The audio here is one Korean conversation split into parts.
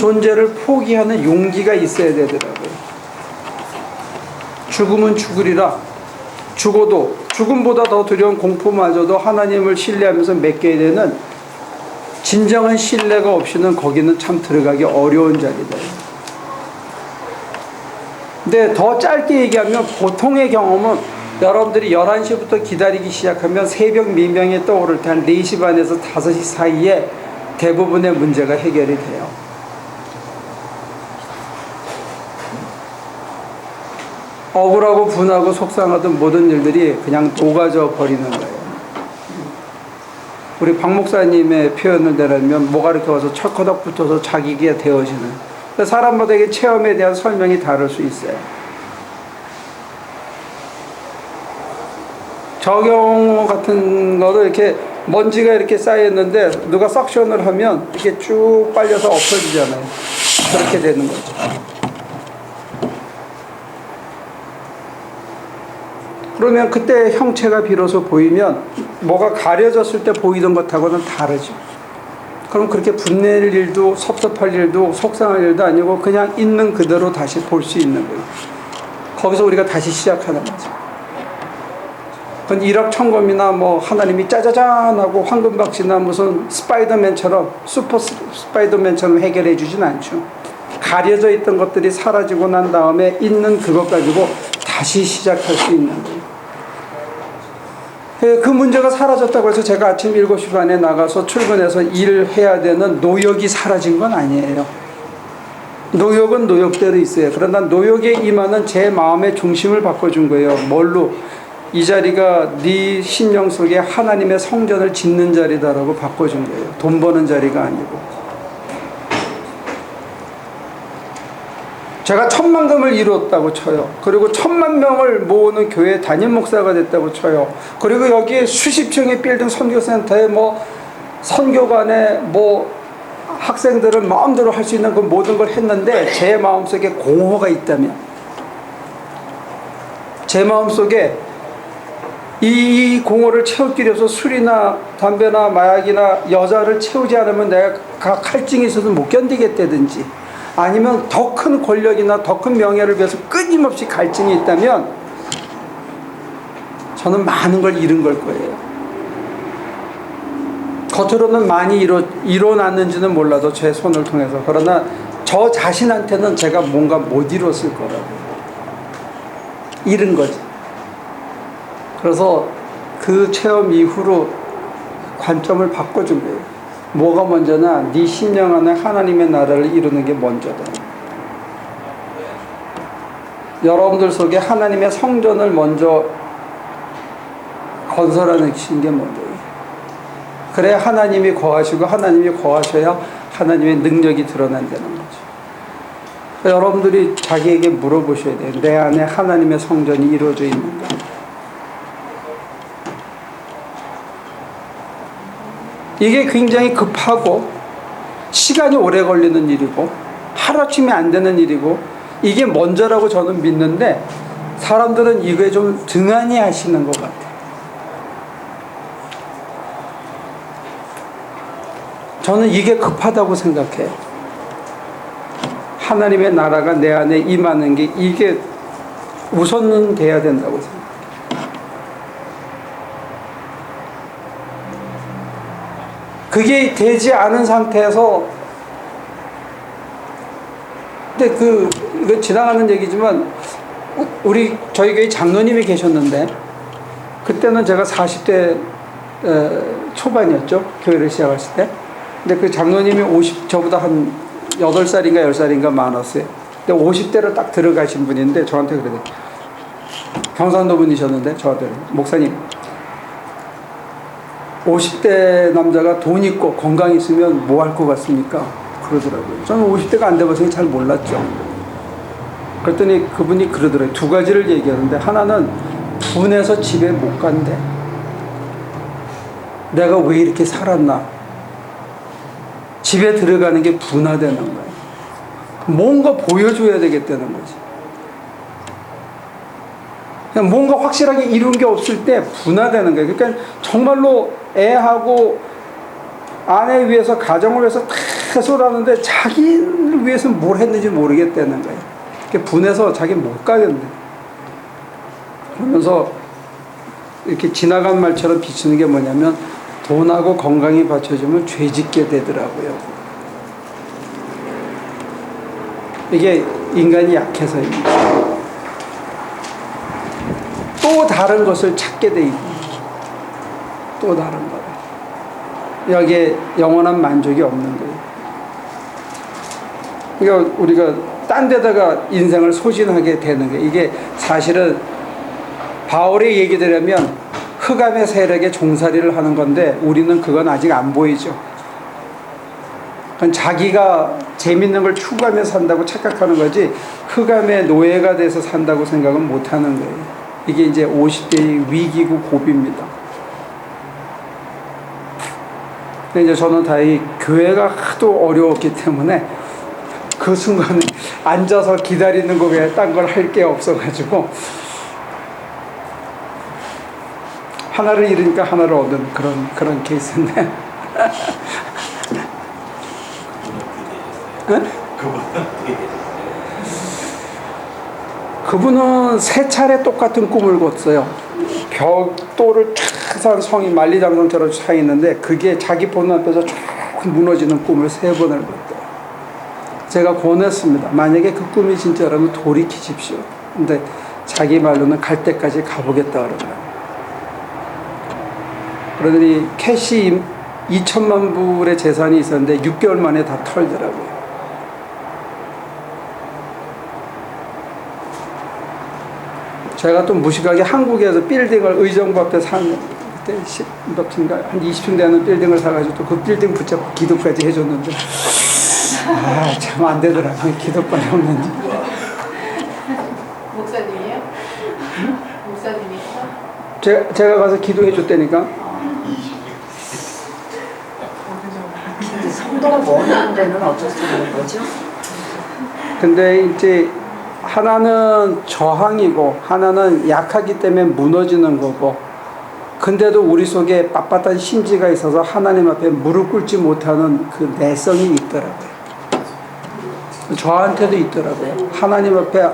존재를 포기하는 용기가 있어야 되더라고요. 죽음은 죽으리라. 죽어도 죽음보다 더 두려운 공포마저도 하나님을 신뢰하면서 맡겨야 되는 진정한 신뢰가 없이는 거기는 참 들어가기 어려운 자리다. 근데 더 짧게 얘기하면 보통의 경험은 여러분들이 11시부터 기다리기 시작하면 새벽 미명에 떠오를 때 한 4시 반에서 5시 사이에 대부분의 문제가 해결이 돼요. 억울하고 분하고 속상하던 모든 일들이 그냥 녹아져 버리는 거예요. 우리 박 목사님의 표현을 내려면 뭐가 이렇게 와서 철커덕 붙어서 자기가 되어지는. 사람마다 이 체험에 대한 설명이 다를 수 있어요. 저 경우 같은 거는 이렇게 먼지가 이렇게 쌓였는데 누가 석션을 하면 이렇게 쭉 빨려서 엎어지잖아요. 그렇게 되는 거죠. 그러면 그때 형체가 비로소 보이면 뭐가 가려졌을 때 보이던 것하고는 다르죠. 그럼 그렇게 분낼 일도 섭섭할 일도 속상할 일도 아니고 그냥 있는 그대로 다시 볼 수 있는 거예요. 거기서 우리가 다시 시작하는 거죠. 그건 일확천금이나 뭐 하나님이 짜자잔 하고 황금박쥐나 무슨 스파이더맨처럼 슈퍼 스파이더맨처럼 해결해 주진 않죠. 가려져 있던 것들이 사라지고 난 다음에 있는 그것 가지고 다시 시작할 수 있는 거예요. 그 문제가 사라졌다고 해서 제가 아침 7시 반에 나가서 출근해서 일을 해야 되는 노역이 사라진 건 아니에요. 노역은 노역대로 있어요. 그러나 노역에 임하는 제 마음의 중심을 바꿔준 거예요. 뭘로? 이 자리가 네 심령 속에 하나님의 성전을 짓는 자리다라고 바꿔준 거예요. 돈 버는 자리가 아니고. 제가 1000만금을 이루었다고 쳐요. 그리고 1000만명을 모으는 교회 담임 목사가 됐다고 쳐요. 그리고 여기에 수십 층의 빌딩 선교센터에 뭐 선교관에 뭐 학생들은 마음대로 할 수 있는 그 모든 걸 했는데 제 마음속에 공허가 있다면, 제 마음속에 이 공허를 채울 길이 없어 술이나 담배나 마약이나 여자를 채우지 않으면 내가 갈증이 있어서 못 견디겠다든지 아니면 더 큰 권력이나 더 큰 명예를 위해서 끊임없이 갈증이 있다면 저는 많은 걸 잃은 걸 거예요. 겉으로는 많이 이뤄놨는지는 몰라도 제 손을 통해서. 그러나 저 자신한테는 제가 뭔가 못 이뤘을 거라고. 잃은 거지. 그래서 그 체험 이후로 관점을 바꿔준 거예요. 뭐가 먼저나 네 심령 안에 하나님의 나라를 이루는 게 먼저다. 여러분들 속에 하나님의 성전을 먼저 건설하는 게 먼저예요. 그래야 하나님이 거하시고 하나님이 거하셔야 하나님의 능력이 드러난다는 거죠. 여러분들이 자기에게 물어보셔야 돼요. 내 안에 하나님의 성전이 이루어져 있는가? 이게 굉장히 급하고 시간이 오래 걸리는 일이고 하루아침에 안 되는 일이고 이게 먼저라고 저는 믿는데 사람들은 이거에 좀 등한히 하시는 것 같아요. 저는 이게 급하다고 생각해요. 하나님의 나라가 내 안에 임하는 게 이게 우선은 돼야 된다고 생각해요. 그게 되지 않은 상태에서, 근데 이거 지나가는 얘기지만, 저희 교회 장로님이 계셨는데, 그때는 제가 40대 초반이었죠. 교회를 시작했을 때. 근데 그 장로님이 저보다 한 8살인가 10살인가 많았어요. 근데 50대로 딱 들어가신 분인데, 저한테 그래요. 경상도 분이셨는데, 저한테, 목사님, 50대 남자가 돈 있고 건강 있으면 뭐 할 것 같습니까? 그러더라고요. 저는 50대가 안 돼봐서 잘 몰랐죠. 그랬더니 그분이 그러더라고요. 2가지를 얘기하는데, 하나는 분해서 집에 못 간대. 내가 왜 이렇게 살았나? 집에 들어가는 게 분화되는 거예요. 뭔가 보여줘야 되겠다는 거지. 그냥 뭔가 확실하게 이룬 게 없을 때 분화되는 거예요. 그러니까 정말로 애하고 아내 위해서 가정을 위해서 다 계속 하는데 자기를 위해서 뭘 했는지 모르겠다는 거예요. 분해서 자기 못 가겠네. 그러면서 이렇게 지나간 말처럼 비추는 게 뭐냐면 돈하고 건강이 받쳐주면 죄 짓게 되더라고요. 이게 인간이 약해서입니다. 또 다른 것을 찾게 돼 있고 또 다른 거를 여기에 영원한 만족이 없는 거예요. 그러니까 우리가 딴 데다가 인생을 소진하게 되는 거예요. 이게 사실은 바울의 얘기들이라면 흑암의 세력에 종살이를 하는 건데 우리는 그건 아직 안 보이죠. 그건 자기가 재밌는 걸 추구하며 산다고 착각하는 거지 흑암의 노예가 돼서 산다고 생각은 못 하는 거예요. 이게 이제 50대의 위기고 고비입니다. 근데 이제 저는 다행히 교회가 하도 어려웠기 때문에 그 순간에 앉아서 기다리는 거 외에 딴 걸 할 게 없어가지고 하나를 잃으니까 하나를 얻는 그런 케이스인데. 그분은 3차례 똑같은 꿈을 꿨어요. 벽돌을 쫙 산 성이 만리장성처럼 차 있는데 그게 자기 보는 앞에서 쫙 무너지는 꿈을 3번을 꿨대요. 제가 권했습니다. 만약에 그 꿈이 진짜라면 돌이키십시오. 근데 자기 말로는 갈 때까지 가보겠다 그러더라고요. 그러더니 캐시 2천만 불의 재산이 있었는데 6개월 만에 다 털더라고요. 제가 또 무식하게 한국에서 빌딩을 의정부 앞에 산 그때 몇 층인가 한 20층 되는 빌딩을 사가지고 또 그 빌딩 붙잡고 기도까지 해줬는데 참 안 되더라고요. 기도까지 없는지. 목사님이요? 목사님이요? 제가 가서 기도해 줬다니까. 성도가 원하는 데는 어쩔 수 없는 거죠? 근데 이제 하나는 저항이고 하나는 약하기 때문에 무너지는 거고 근데도 우리 속에 빳빳한 심지가 있어서 하나님 앞에 무릎 꿇지 못하는 그 내성이 있더라고요. 저한테도 있더라고요. 하나님 앞에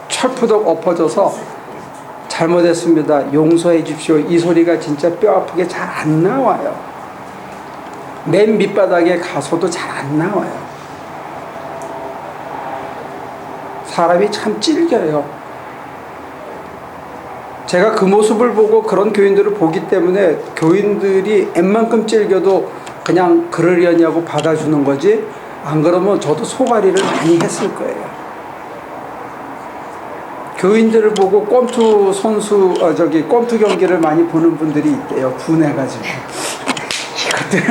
철푸덕 엎어져서 잘못했습니다. 용서해 주십시오. 이 소리가 진짜 뼈 아프게 잘 안 나와요. 맨 밑바닥에 가서도 잘 안 나와요. 사람이 참 찔겨요. 제가 그 모습을 보고 그런 교인들을 보기 때문에 교인들이 웬만큼 찔겨도 그냥 그러려냐고 받아주는 거지 안 그러면 저도 소가리를 많이 했을 거예요. 교인들을 보고 꼼투 선수 꼼투 경기를 많이 보는 분들이 있대요. 분해가지고 이것들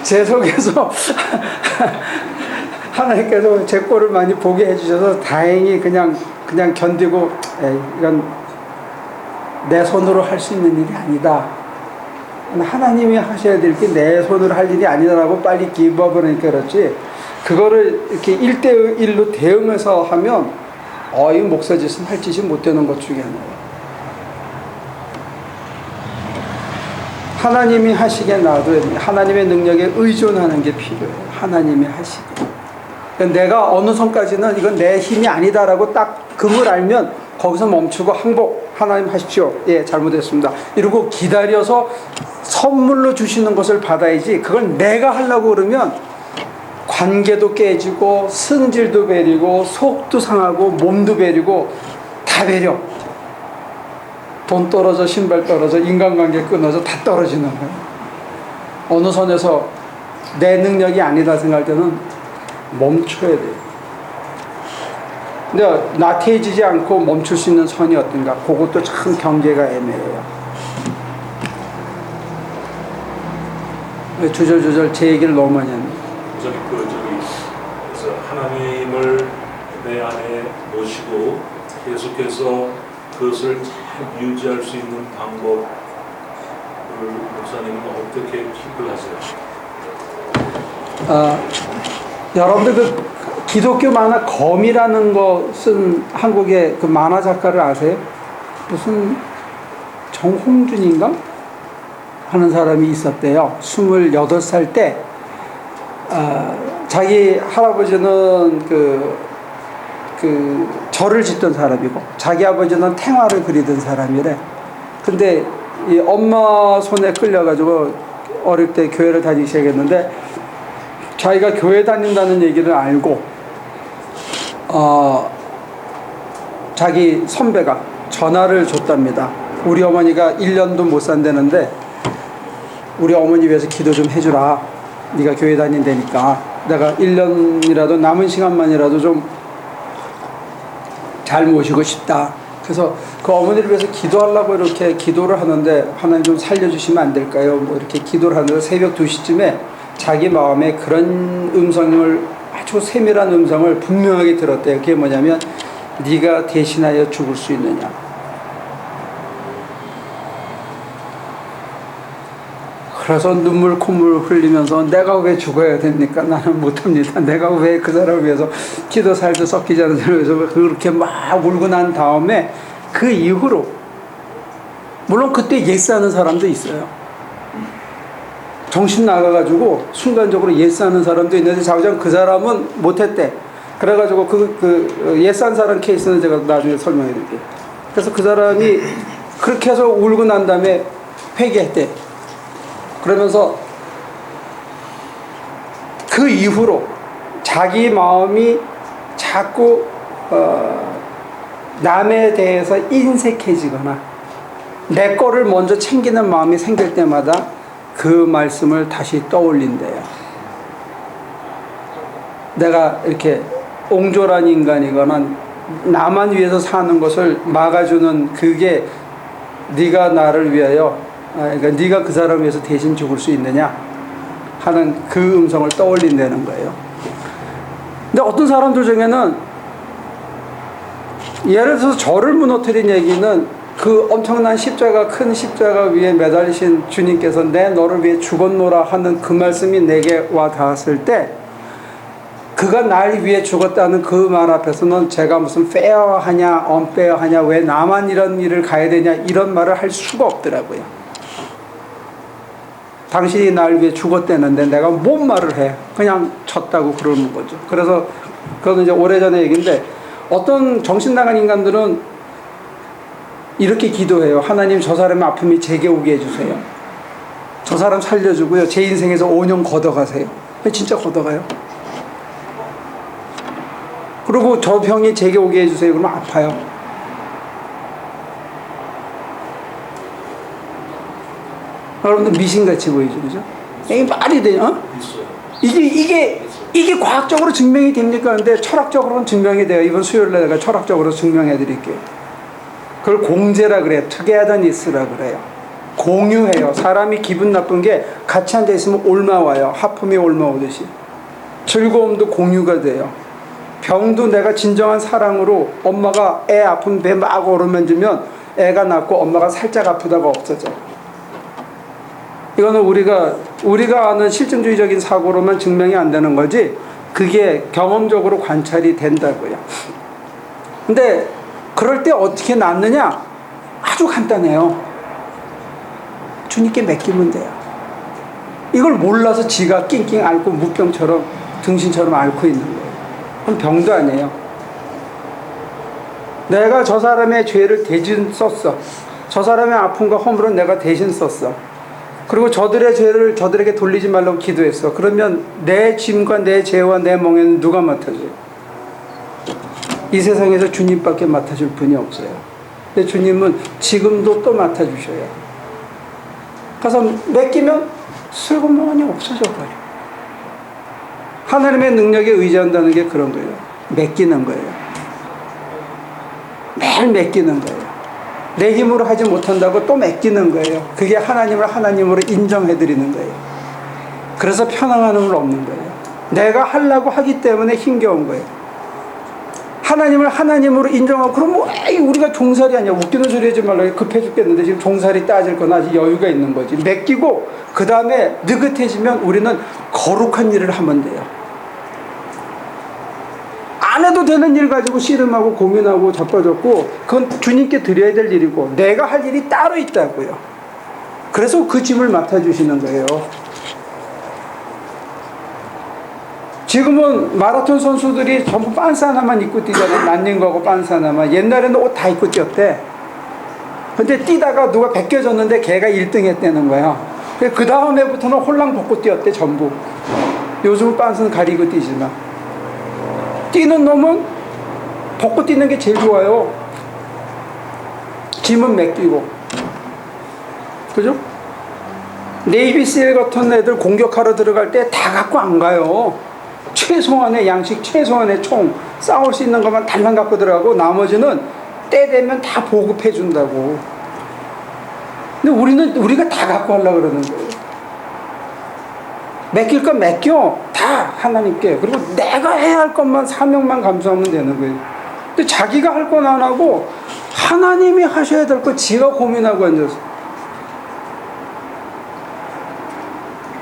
제 속에서 하나님께서 제 꼴을 많이 보게 해주셔서 다행히 그냥 견디고 이건 내 손으로 할 수 있는 일이 아니다. 하나님이 하셔야 될 게 내 손으로 할 일이 아니다라고 빨리 기부업을 하니까 그렇지 그거를 이렇게 1대1로 대응해서 하면 이 목사 짓은 할 짓이 못 되는 것 중에 하나예요. 하나님이 하시게 놔둬야 됩니다. 하나님의 능력에 의존하는 게 필요해요. 하나님이 하시고 내가 어느 선까지는 이건 내 힘이 아니다라고 딱 금을 알면 거기서 멈추고 항복 하나님 하십시오. 예, 잘못했습니다. 이러고 기다려서 선물로 주시는 것을 받아야지 그걸 내가 하려고 그러면 관계도 깨지고 승질도 베리고 속도 상하고 몸도 베리고 다 베려. 돈 떨어져 신발 떨어져 인간관계 끊어져 다 떨어지는 거예요. 어느 선에서 내 능력이 아니다 생각할 때는 멈춰야 돼요. 근데 나태해지지 않고 멈출 수 있는 선이 어떤가? 그것도 참 경계가 애매해요. 주절주절 제 얘기를 너무 많이 합니다. 그래서 하나님을 내 안에 모시고 계속해서 그것을 잘 유지할 수 있는 방법을 목사님은 어떻게 팁을 하세요? 여러분들 그 기독교 만화 검이라는 거 쓴 한국의 그 만화 작가를 아세요? 무슨 정홍준인가? 하는 사람이 있었대요. 28살 때 자기 할아버지는 절을 짓던 사람이고 자기 아버지는 탱화를 그리던 사람이래. 근데 이 엄마 손에 끌려가지고 어릴 때 교회를 다니기 시작했는데 자기가 교회 다닌다는 얘기를 알고 자기 선배가 전화를 줬답니다. 우리 어머니가 1년도 못 산다는데 우리 어머니 위해서 기도 좀 해주라. 네가 교회 다닌다니까 내가 1년이라도 남은 시간만이라도 좀 잘 모시고 싶다. 그래서 그 어머니를 위해서 기도하려고 이렇게 기도를 하는데 하나님 좀 살려주시면 안 될까요? 뭐 이렇게 기도를 하는데 새벽 2시쯤에 자기 마음에 그런 음성을 아주 세밀한 음성을 분명하게 들었대요. 그게 뭐냐면 네가 대신하여 죽을 수 있느냐. 그래서 눈물 콧물 흘리면서 내가 왜 죽어야 됩니까? 나는 못합니다. 내가 왜 그 사람을 위해서 기도 살도 섞이지 않은 사람을 위해서 그렇게 막 울고 난 다음에 그 이후로 물론 그때 예스하는 사람도 있어요. 정신 나가가지고 순간적으로 예스하는 사람도 있는데 자우장 그 사람은 못했대. 그래가지고 그 예스한 사람 케이스는 제가 나중에 설명해 드릴게요. 그래서 그 사람이 그렇게 해서 울고 난 다음에 회개했대. 그러면서 그 이후로 자기 마음이 자꾸 남에 대해서 인색해지거나 내 거를 먼저 챙기는 마음이 생길 때마다 그 말씀을 다시 떠올린대요. 내가 이렇게 옹졸한 인간이거나 나만 위해서 사는 것을 막아주는 그게 네가 나를 위하여 그러니까 네가 그 사람을 위해서 대신 죽을 수 있느냐 하는 그 음성을 떠올린다는 거예요. 근데 어떤 사람들 중에는 예를 들어서 저를 무너뜨린 얘기는 그 엄청난 십자가 큰 십자가 위에 매달리신 주님께서 내 너를 위해 죽었노라 하는 그 말씀이 내게 와 닿았을 때 그가 날 위해 죽었다는 그 말 앞에서는 제가 무슨 페어하냐 언페어하냐 왜 나만 이런 일을 가야 되냐 이런 말을 할 수가 없더라고요. 당신이 날 위해 죽었다는데 내가 뭔 말을 해. 그냥 쳤다고 그러는 거죠. 그래서 그건 이제 오래전의 얘기인데 어떤 정신 나간 인간들은 이렇게 기도해요. 하나님 저 사람의 아픔이 제게 오게 해주세요. 저 사람 살려주고요. 제 인생에서 5년 걷어가세요. 진짜 걷어가요. 그리고 저 병이 제게 오게 해주세요. 그러면 아파요. 여러분들 미신같이 보이죠, 그죠? 이게 말이 돼요? 어? 이게 과학적으로 증명이 됩니까? 근데 철학적으로는 증명이 돼요. 이번 수요일에 내가 철학적으로 증명해 드릴게요. 그걸 공제라 그래요. 투게더니스라 그래요. 공유해요. 사람이 기분 나쁜 게 같이 앉아 있으면 올마와요. 하품이 올마오듯이. 즐거움도 공유가 돼요. 병도 내가 진정한 사랑으로 엄마가 애 아픈 배 막 오르면주면 애가 낫고 엄마가 살짝 아프다가 없어져. 이거는 우리가 아는 실증주의적인 사고로만 증명이 안 되는 거지 그게 경험적으로 관찰이 된다고요. 근데 그럴 때 어떻게 낫느냐? 아주 간단해요. 주님께 맡기면 돼요. 이걸 몰라서 지가 낑낑 앓고 무병처럼 등신처럼 앓고 있는 거예요. 그건 병도 아니에요. 내가 저 사람의 죄를 대신 썼어. 저 사람의 아픔과 허물은 내가 대신 썼어. 그리고 저들의 죄를 저들에게 돌리지 말라고 기도했어. 그러면 내 짐과 내 죄와 내 멍에는 누가 맡아줘요? 이 세상에서 주님밖에 맡아줄 분이 없어요. 근데 주님은 지금도 또 맡아주셔요. 가서 맡기면 슬그머니 없어져 버려. 하나님의 능력에 의지한다는 게 그런 거예요. 맡기는 거예요. 매일 맡기는 거예요. 내 힘으로 하지 못한다고 또 맡기는 거예요. 그게 하나님을 하나님으로 인정해드리는 거예요. 그래서 편안함을 얻는 거예요. 내가 하려고 하기 때문에 힘겨운 거예요. 하나님을 하나님으로 인정하고 그럼 우리가 종살이 아니야. 웃기는 소리 하지 말라고 급해 죽겠는데 지금 종살이 따질 건 아직 여유가 있는 거지. 맡기고 그 다음에 느긋해지면 우리는 거룩한 일을 하면 돼요. 안 해도 되는 일 가지고 씨름하고 고민하고 자빠졌고 그건 주님께 드려야 될 일이고 내가 할 일이 따로 있다고요. 그래서 그 짐을 맡아주시는 거예요. 지금은 마라톤 선수들이 전부 빤스 하나만 입고 뛰잖아요. 런닝거하고 빤스 하나만. 옛날에는 옷 다 입고 뛰었대. 근데 뛰다가 누가 벗겨졌는데 걔가 1등 했다는 거야. 그 다음에부터는 홀랑 벗고 뛰었대, 전부. 요즘은 빤스는 가리고 뛰지만. 뛰는 놈은 벗고 뛰는 게 제일 좋아요. 짐은 맡기고. 그죠? 네이비실 같은 애들 공격하러 들어갈 때 다 갖고 안 가요. 최소한의 양식, 최소한의 총, 싸울 수 있는 것만 달랑 갖고 들어가고 나머지는 때 되면 다 보급해 준다고. 근데 우리가 다 갖고 하려고 그러는 거예요. 맡길 건 맡겨. 다 하나님께. 그리고 내가 해야 할 것만, 사명만 감수하면 되는 거예요. 근데 자기가 할 건 안 하고 하나님이 하셔야 될 거 지가 고민하고 앉아서.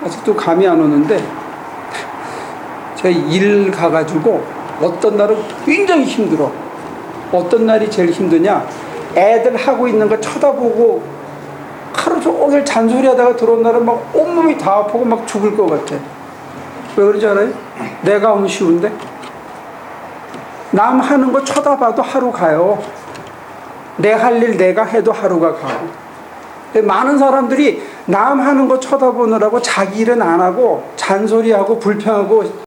아직도 감이 안 오는데 제가 일 가가지고 어떤 날은 굉장히 힘들어. 어떤 날이 제일 힘드냐? 애들 하고 있는 거 쳐다보고 하루 종일 잔소리하다가 들어온 날은 막 온몸이 다 아프고 막 죽을 것 같아. 왜 그런지 알아요? 내가 하면 쉬운데 남 하는 거 쳐다봐도 하루 가요. 내 할 일 내가 해도 하루가 가고. 많은 사람들이 남 하는 거 쳐다보느라고 자기 일은 안 하고 잔소리하고 불평하고